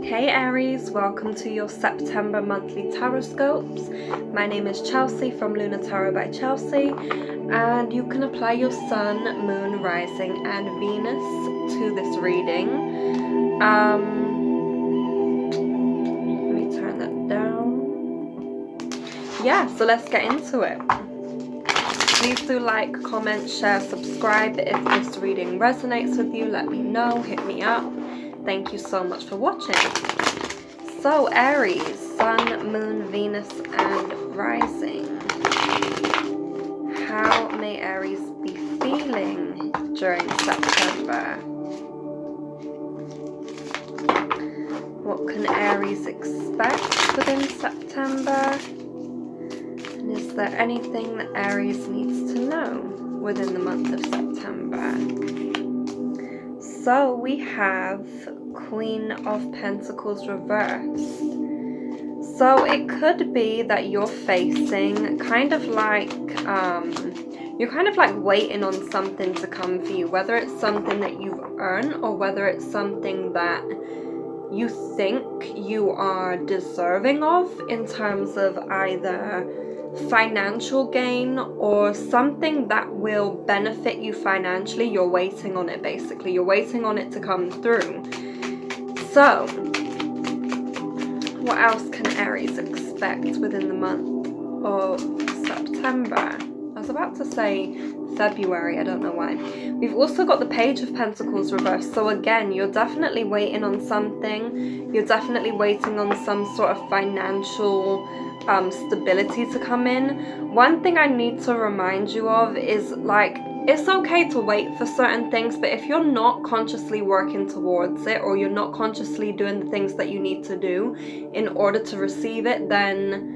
Hey Aries, welcome to your September monthly tarotscopes. My name is Chelsea from Lunar Tarot by Chelsea, and you can apply your Sun, Moon, Rising, and Venus to this reading. Let me turn that down. Yeah, so let's get into it. Please do like, comment, share, subscribe. If this reading resonates with you, let me know, hit me up. Thank you so much for watching. So Aries, Sun, Moon, Venus, and Rising. How may Aries be feeling during September? What can Aries expect within September? And is there anything that Aries needs to know within the month of September? So we have Queen of Pentacles reversed. So it could be that you're facing kind of like, you're kind of like waiting on something to come for you, whether it's something that you've earned or whether it's something that you think you are deserving of in terms of either financial gain or something that will benefit you financially. You're waiting on it, basically. You're waiting on it to come through. So, what else can Aries expect within the month of September? I was about to say February, I don't know why. We've also got the Page of Pentacles reversed. So again, you're definitely waiting on something. You're definitely waiting on some sort of financial stability to come in. One thing I need to remind you of is, like, it's okay to wait for certain things, but if you're not consciously working towards it, or you're not consciously doing the things that you need to do in order to receive it, then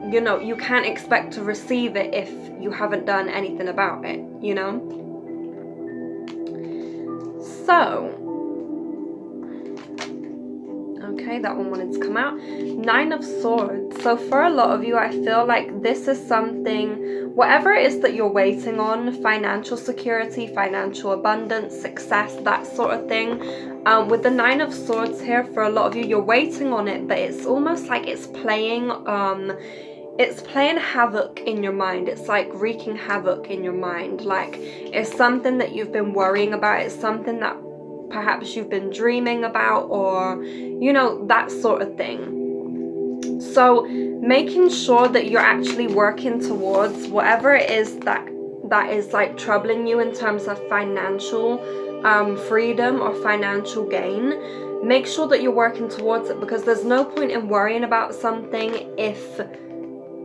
you know, you can't expect to receive it if you haven't done anything about it, you know? So, okay, that one wanted to come out. 9 of Swords. So for a lot of you, I feel like this is something, whatever it is that you're waiting on, financial security, financial abundance, success, that sort of thing. With the 9 of Swords here, for a lot of you, you're waiting on it, but it's almost like it's playing havoc in your mind. It's like wreaking havoc in your mind. Like, it's something that you've been worrying about. It's something that perhaps you've been dreaming about, or, you know, that sort of thing. So making sure that you're actually working towards whatever it is that is like troubling you in terms of financial freedom or financial gain. Make sure that you're working towards it, because there's no point in worrying about something if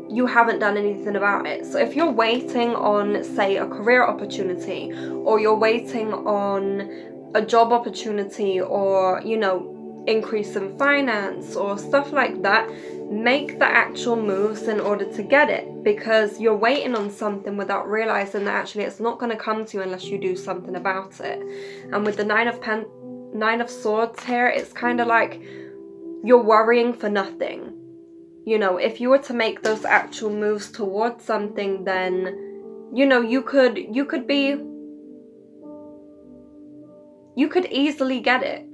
you haven't done anything about it. So if you're waiting on, say, a career opportunity, or you're waiting on a job opportunity, or, you know, increase in finance or stuff like that, make the actual moves in order to get it, because you're waiting on something without realizing that actually it's not going to come to you unless you do something about it. And with the 9 of Swords here, it's kind of like you're worrying for nothing. You know, if you were to make those actual moves towards something, then, you know, you could easily get it.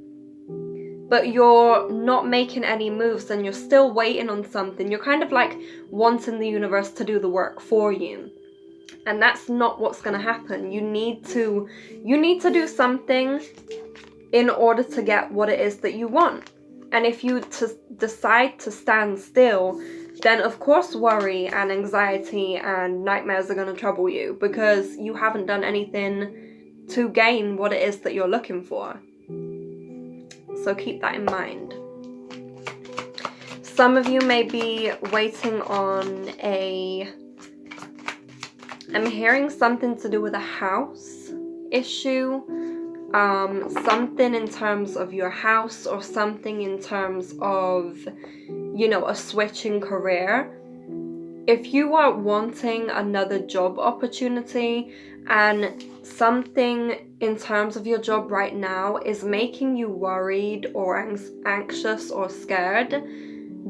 But you're not making any moves, and you're still waiting on something. You're kind of like wanting the universe to do the work for you. And that's not what's going to happen. You need to do something in order to get what it is that you want. And if you decide to stand still, then of course worry and anxiety and nightmares are going to trouble you, because you haven't done anything to gain what it is that you're looking for. So keep that in mind. Some of you may be waiting on I'm hearing something to do with a house issue. Something in terms of your house, or something in terms of, you know, a switch in career. If you are wanting another job opportunity, and something in terms of your job right now is making you worried or anxious or scared,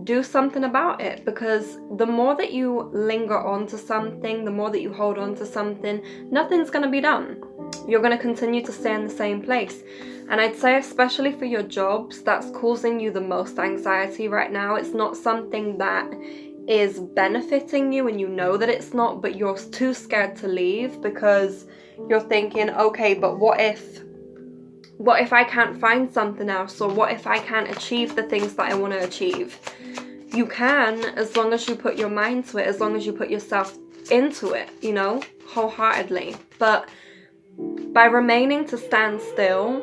do something about it, because the more that you linger on to something, the more that you hold on to something, nothing's going to be done. You're going to continue to stay in the same place. And I'd say especially for your jobs, that's causing you the most anxiety right now. It's not something that is benefiting you, and you know that it's not, but you're too scared to leave because you're thinking, okay, but what if I can't find something else, or what if I can't achieve the things that I want to achieve? You can, as long as you put your mind to it, as long as you put yourself into it, you know, wholeheartedly. But by remaining to stand still,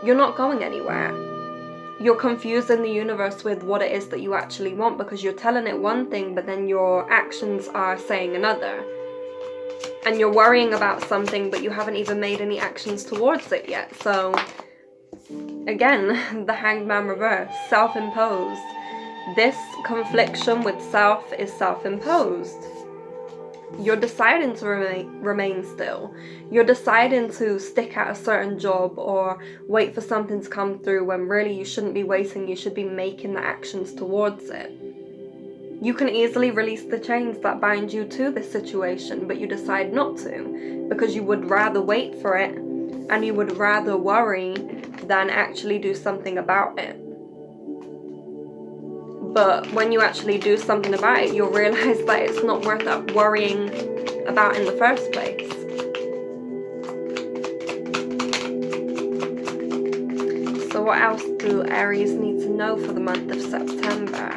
you're not going anywhere. You're confusing the universe with what it is that you actually want, because you're telling it one thing, but then your actions are saying another. And you're worrying about something, but you haven't even made any actions towards it yet. So, again, the Hanged Man reverse, self-imposed. This confliction with self is self-imposed. You're deciding to remain still. You're deciding to stick at a certain job or wait for something to come through, when really you shouldn't be waiting. You should be making the actions towards it. You can easily release the chains that bind you to this situation, but you decide not to, because you would rather wait for it, and you would rather worry than actually do something about it. But when you actually do something about it, you'll realize that it's not worth worrying about in the first place. So what else do Aries need to know for the month of September?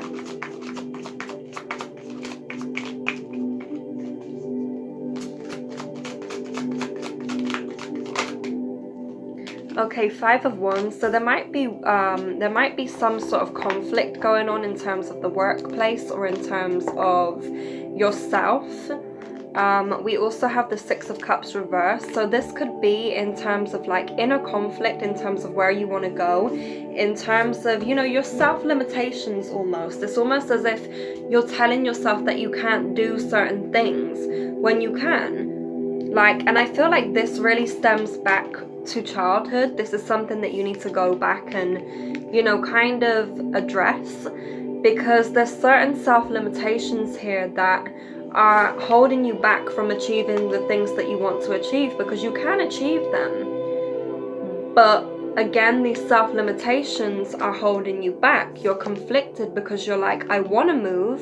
Okay, 5 of Wands. So there might be some sort of conflict going on in terms of the workplace, or in terms of yourself. We also have the 6 of Cups reversed. So this could be in terms of like inner conflict, in terms of where you want to go, in terms of, you know, your self-limitations almost. It's almost as if you're telling yourself that you can't do certain things when you can. Like, and I feel like this really stems back to childhood. This is something that you need to go back and, you know, kind of address, because there's certain self-limitations here that are holding you back from achieving the things that you want to achieve, because you can achieve them. But again, these self-limitations are holding you back. You're conflicted because you're like, I want to move,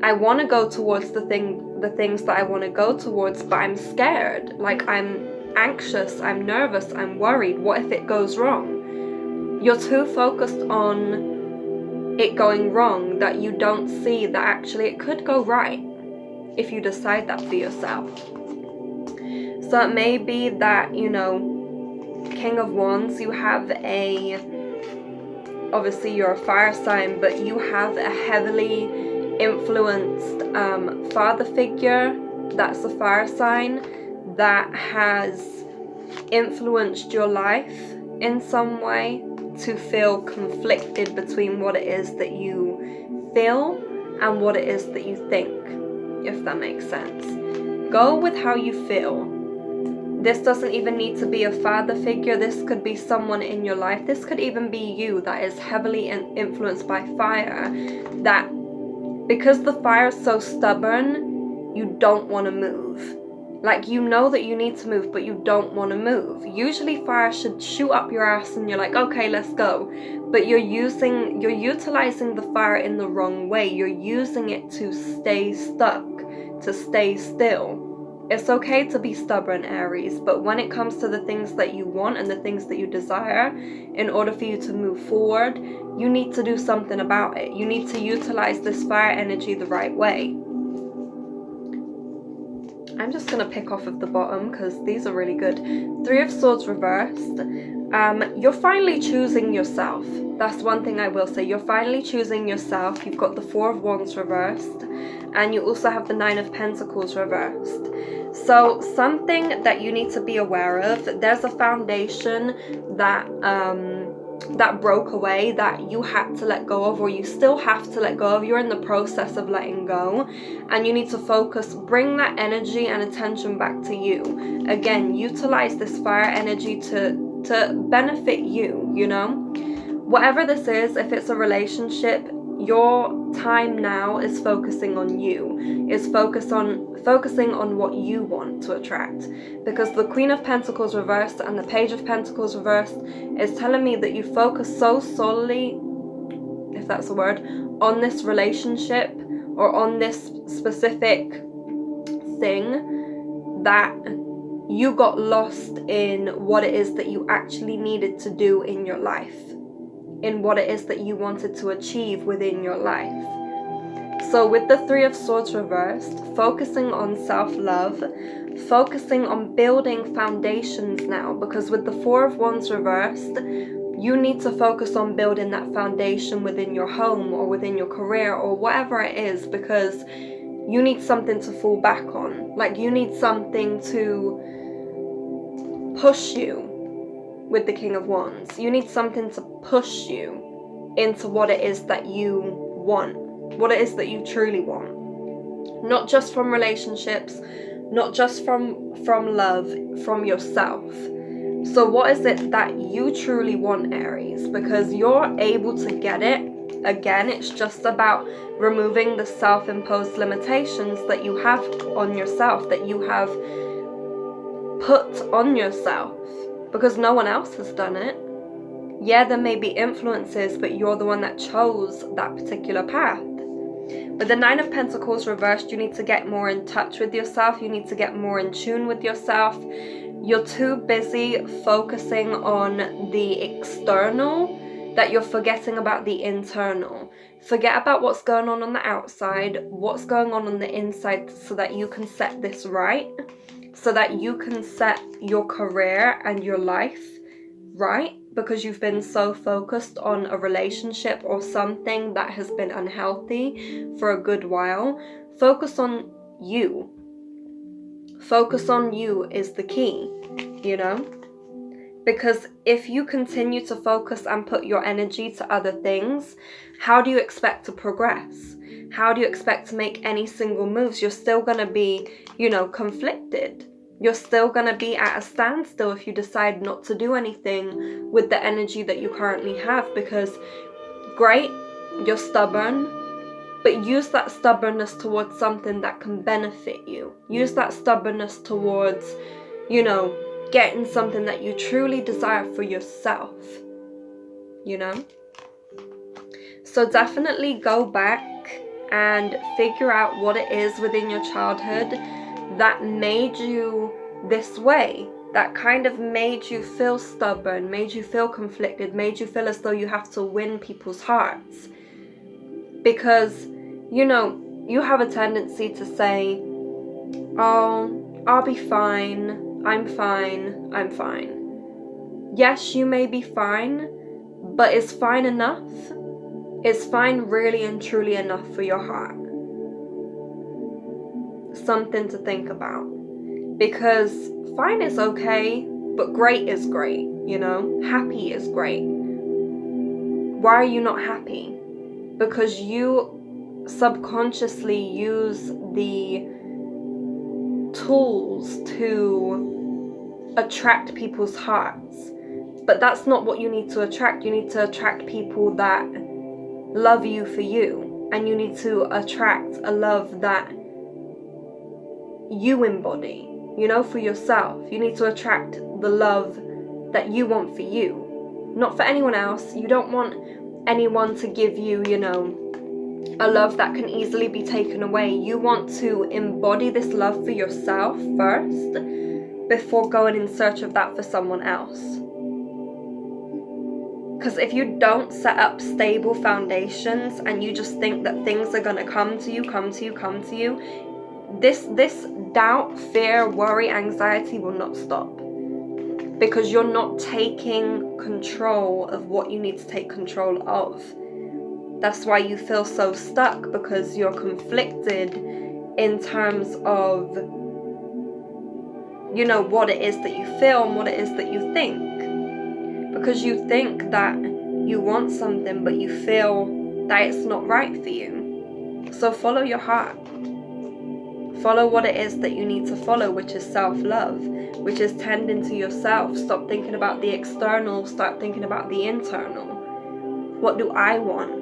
I want to go towards the things that I want to go towards, but I'm scared. Like, I'm anxious, I'm nervous, I'm worried. What if it goes wrong? You're too focused on it going wrong that you don't see that actually it could go right if you decide that for yourself. So it may be that, you know, King of Wands, you have obviously you're a fire sign, but you have a heavily influenced father figure that's a fire sign, that has influenced your life in some way to feel conflicted between what it is that you feel and what it is that you think, if that makes sense. Go with how you feel. This doesn't even need to be a father figure. This could be someone in your life. This could even be you that is heavily influenced by fire, that because the fire is so stubborn, you don't want to move. Like, you know that you need to move, but you don't want to move. Usually fire should shoot up your ass and you're like, okay, let's go. But you're utilizing the fire in the wrong way. You're using it to stay stuck, to stay still. It's okay to be stubborn, Aries, but when it comes to the things that you want and the things that you desire, in order for you to move forward, you need to do something about it. You need to utilize this fire energy the right way. I'm just going to pick off of the bottom because these are really good. 3 of Swords reversed. You're finally choosing yourself. That's one thing I will say. You're finally choosing yourself. You've got the 4 of Wands reversed. And you also have the 9 of Pentacles reversed. So something that you need to be aware of. There's a foundation that broke away, that you had to let go of, or you still have to let go of. You're in the process of letting go, and you need to focus, bring that energy and attention back to you. Again, utilize this fire energy to benefit you, you know? Whatever this is, if it's a relationship, your time now is focusing on you, is focusing on what you want to attract. Because the Queen of Pentacles reversed and the Page of Pentacles reversed is telling me that you focus so solely, if that's a word, on this relationship or on this specific thing that you got lost in what it is that you actually needed to do in your life, in what it is that you wanted to achieve within your life. So with the Three of Swords reversed, focusing on self-love, focusing on building foundations now, because with the Four of Wands reversed, you need to focus on building that foundation within your home or within your career or whatever it is, because you need something to fall back on. Like, you need something to push you with the King of Wands. You need something to push you into what it is that you want, what it is that you truly want. Not just from relationships, not just from love, from yourself. So what is it that you truly want, Aries? Because you're able to get it. Again, it's just about removing the self-imposed limitations that you have on yourself, that you have put on yourself, because no one else has done it. Yeah, there may be influences, but you're the one that chose that particular path. With the Nine of Pentacles reversed, you need to get more in touch with yourself. You need to get more in tune with yourself. You're too busy focusing on the external that you're forgetting about the internal. Forget about what's going on the outside, what's going on the inside, so that you can set this right, so that you can set your career and your life right, because you've been so focused on a relationship or something that has been unhealthy for a good while. Focus on you. Focus on you is the key, you know? Because if you continue to focus and put your energy to other things, how do you expect to progress? How do you expect to make any single moves? You're still going to be, conflicted. You're still going to be at a standstill if you decide not to do anything with the energy that you currently have. Because, great, you're stubborn, but use that stubbornness towards something that can benefit you. Use that stubbornness towards, getting something that you truly desire for yourself, So definitely go back and figure out what it is within your childhood that made you this way, that kind of made you feel stubborn, made you feel conflicted, made you feel as though you have to win people's hearts. Because, you have a tendency to say, oh, I'll be fine, I'm fine, I'm fine. Yes, you may be fine, but is fine enough? Is fine really and truly enough for your heart? Something to think about. Because fine is okay, but great is great, Happy is great. Why are you not happy? Because you subconsciously use the tools to attract people's hearts. But that's not what you need to attract. You need to attract people that love you for you. And you need to attract a love that you embody, for yourself. You need to attract the love that you want for you, not for anyone else. You don't want anyone to give you, a love that can easily be taken away. You want to embody this love for yourself first before going in search of that for someone else. Because if you don't set up stable foundations and you just think that things are going to come to you, this doubt, fear, worry, anxiety will not stop. Because you're not taking control of what you need to take control of. That's why you feel so stuck, because you're conflicted in terms of, what it is that you feel and what it is that you think. Because you think that you want something, but you feel that it's not right for you. So follow your heart. Follow what it is that you need to follow, which is self-love, which is tending to yourself. Stop thinking about the external, start thinking about the internal. What do I want?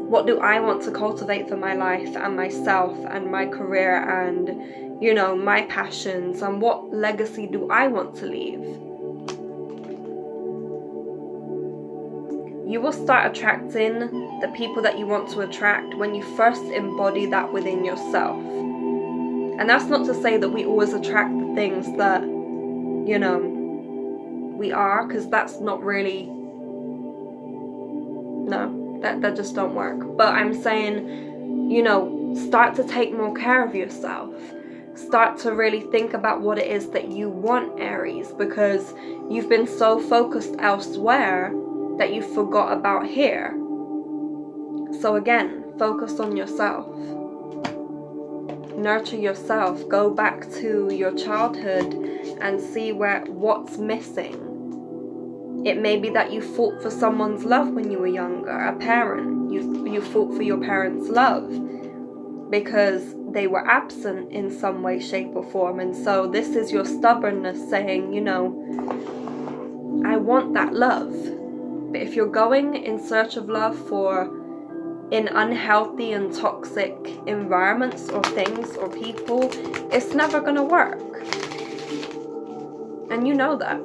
What do I want to cultivate for my life and myself and my career and, you know, my passions, and what legacy do I want to leave? You will start attracting the people that you want to attract when you first embody that within yourself. And that's not to say that we always attract the things that, you know, we are, because that's not really, no, that just don't work. But I'm saying, you know, start to take more care of yourself. Start to really think about what it is that you want, Aries, because you've been so focused elsewhere that you forgot about here. So again, focus on yourself. Nurture yourself. Go back to your childhood and see what's missing. It may be that you fought for someone's love when you were younger, a parent. You fought for your parents' love because they were absent in some way, shape or form. And so this is your stubbornness saying, you know, I want that love. But if you're going in search of love in unhealthy and toxic environments or things or people, it's never going to work. And you know that.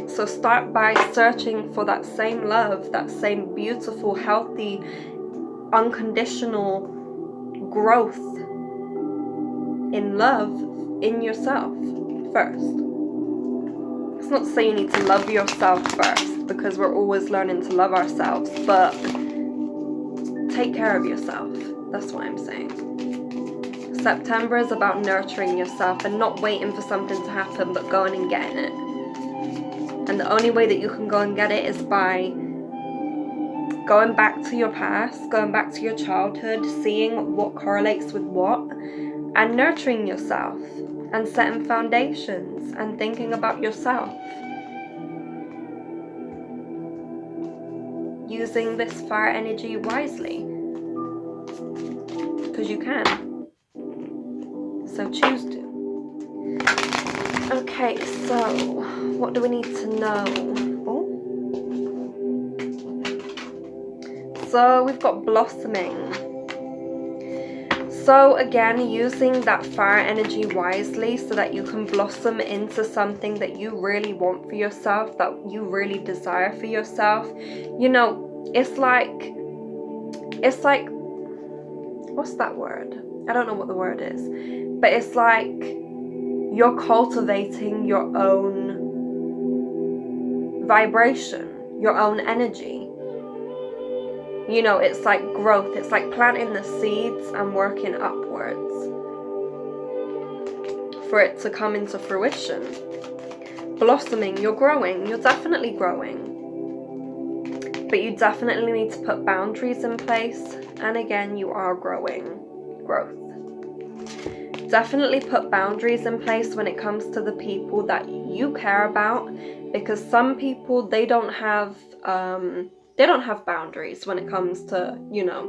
So start by searching for that same love, that same beautiful, healthy, unconditional growth in love in yourself first. It's not to say you need to love yourself first, because we're always learning to love ourselves, but take care of yourself. That's what I'm saying. September is about nurturing yourself and not waiting for something to happen, but going and getting it. And the only way that you can go and get it is by going back to your past, going back to your childhood, seeing what correlates with what, and nurturing yourself and setting foundations and thinking about yourself. Using this fire energy wisely, because you can. So choose to. Okay, so what do we need to know? Oh. So we've got blossoming. So again, using that fire energy wisely so that you can blossom into something that you really want for yourself, that you really desire for yourself. You know, it's like, what's that word? I don't know what the word is, but it's like you're cultivating your own vibration, your own energy. You know, it's like growth. It's like planting the seeds and working upwards for it to come into fruition. Blossoming, you're growing. You're definitely growing. But you definitely need to put boundaries in place. And again, you are growing. Growth. Definitely put boundaries in place when it comes to the people that you care about. Because some people, they don't have boundaries when it comes to, you know,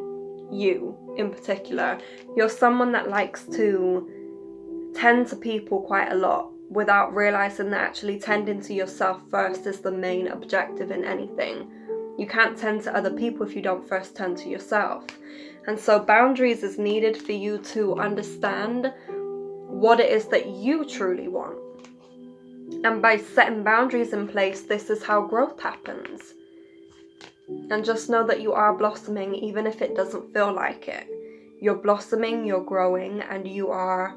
you in particular. You're someone that likes to tend to people quite a lot without realizing that actually tending to yourself first is the main objective in anything. You can't tend to other people if you don't first tend to yourself. And so boundaries is needed for you to understand what it is that you truly want. And by setting boundaries in place, this is how growth happens. And just know that you are blossoming even if it doesn't feel like it. You're blossoming, you're growing, and you are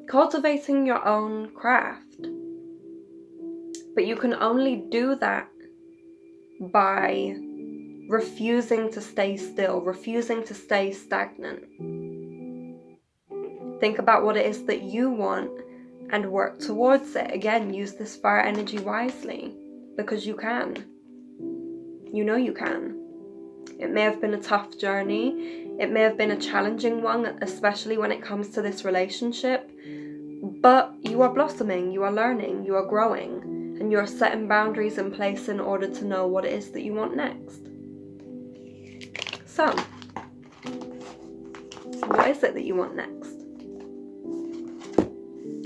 cultivating your own craft. But you can only do that by refusing to stay still, refusing to stay stagnant. Think about what it is that you want and work towards it. Again, use this fire energy wisely, because you can. You know you can. It may have been a tough journey. It may have been a challenging one, especially when it comes to this relationship. But you are blossoming, you are learning, you are growing, and you are setting boundaries in place in order to know what it is that you want next. So, what is it that you want next?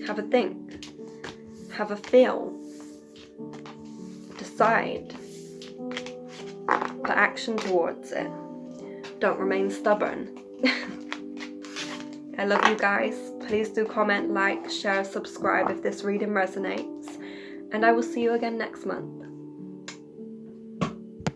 Have a think. Have a feel. Decide. Put action towards it. Don't remain stubborn. I love you guys. Please do comment, like, share, subscribe if this reading resonates. And I will see you again next month.